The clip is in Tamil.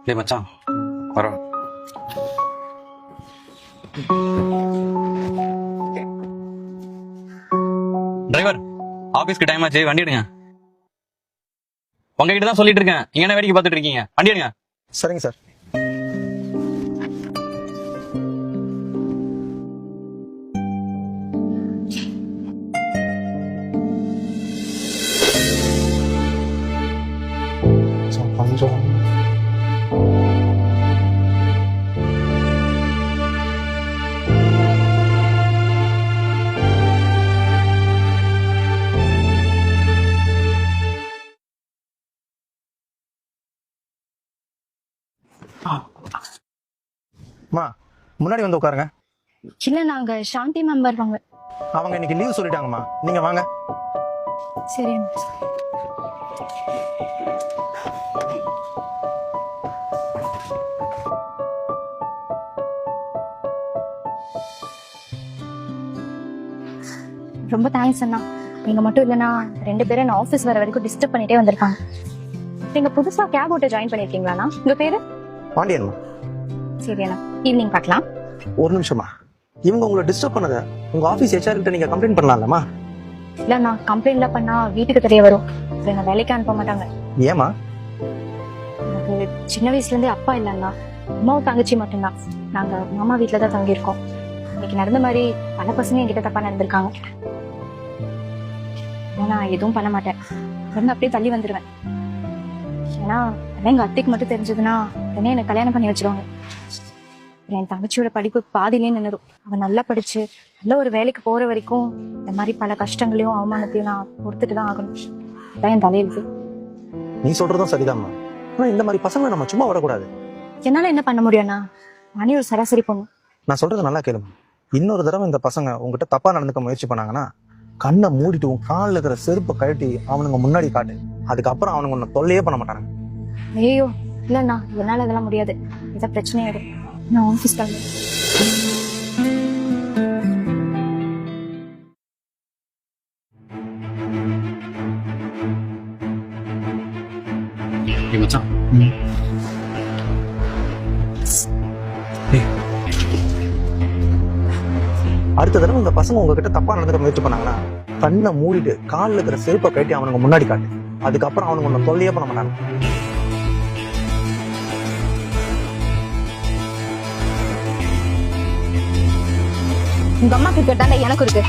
டேய் மச்சான் வரோம். டிரைவர், ஆபீஸ்க்கு டைம் ஆச்சு, வண்டி எடுங்க. உங்ககிட்ட தான் சொல்லிட்டு இருக்கேன், இங்க என்ன வேடிக்கை பார்த்துட்டு இருக்கீங்க? வண்டி எடுங்க. சரிங்க சார். கொஞ்சம் அம்மா முன்னாடி வந்து உட்காருங்க. இல்ல நாங்க சாந்தி மேம் வருவாங்க. அவங்க இன்னைக்கு லீவ் சொல்லிட்டாங்கம்மா, நீங்க வாங்க. சரி. ரொம்ப தேங்க்ஸ் அண்ணா. நீங்க மட்டும் இல்லைன்னா 2 பேரும் என்ன ஆஃபீஸ் வர வரைக்கும் டிஸ்டர்ப் பண்ணிட்டே வந்திருக்காங்க. நீங்க புதுசா கேப் ஓட்ட ஜாயின் பண்ணிருக்கீங்களாண்ணா? உங்க பேரு? பாண்டியன்மா. சரி அண்ணா, ஈவினிங் பார்க்கலாம். ஒரு நிமிஷமா, இவங்க உங்களை டிஸ்டர்ப் பண்ணத உங்க ஆபீஸ் ஹெச்ஆர் கிட்ட நீங்க கம்ப்ளைண்ட் பண்ணலாம்லமா? இல்லண்ணா, கம்ப்ளைண்ட்லாம் பண்ணா வீட்டுக்கு தெரிய வரும். என்ன வேலைக்கு அனுப்ப மாட்டாங்க. ஏமா? எனக்கு சின்ன வயசுல இருந்தே அப்பா இல்லைண்ணா, அம்மாவும் தங்கச்சி மட்டும்தான். நாங்க மாமா வீட்டுல தான் தங்கியிருக்கோம். இன்னைக்கு நடந்த மாதிரி பல பசங்க என்கிட்ட தப்பா நடந்திருக்காங்க. நான் எதுவும் பண்ண மாட்டேன், வந்து அப்படியே தள்ளி வந்துருவேன். ஏன்னா எங்க அத்தைக்கு மட்டும் தெரிஞ்சதுன்னா உடனே என்ன கல்யாணம் பண்ணி வச்சிருவாங்க. என் தங்கச்சியோட படிப்பு பாதியிலே நின்னுடும். அவன் நல்லா படிச்சு நல்ல ஒரு வேலைக்கு போற வரைக்கும் இந்த மாதிரி பல கஷ்டங்களையும் அவமானத்தையும் நான் பொறுத்துட்டு தான் ஆகணும். அதான் என் தலையெழுத்து. நீ சொல்றதும் சரிதான்மா, ஆனா இந்த மாதிரி பசங்களை நம்ம சும்மா விடக்கூடாது. என்னால என்ன பண்ண முடியும்னா, நானே ஒரு சராசரி பொண்ணு. நான் சொல்றது நல்லா கேளுமா. இன்னொரு தடவை இந்த பசங்க உங்ககிட்ட தப்பா நடந்துக்க முயற்சி பண்ணாங்கன்னா கண்ணை மூடிட்டு உன் காலில் இருக்கிற செருப்பை கழட்டி அவனுங்க முன்னாடி காட்டு. அதுக்கப்புறம் அவனுங்க உன்னை தொல்லையே பண்ண மாட்டாங்க. ஐயோ இல்லண்ணா, என்னால அதெல்லாம் முடியாது. இதான் பிரச்சனையாயிடும். நான் ஆஃபீஸ் கிளம்புறேன். டேய் மச்சான். அடுத்த தடவை இந்த பசங்க உங்ககிட்ட தப்பா நடந்துக்க முயற்சி பண்ணாங்கன்னா கண்ணை மூடிட்டு காலில் இருக்கிற செருப்பை கழட்டி அவனுங்க முன்னாடி காட்டு. அதுக்கப்புறம் அவனுங்க உன்னை தொல்லையே பண்ண மாட்டாங்க. உங்க அம்மா கிட்ட தாண்டா எனக்கு இருக்கு.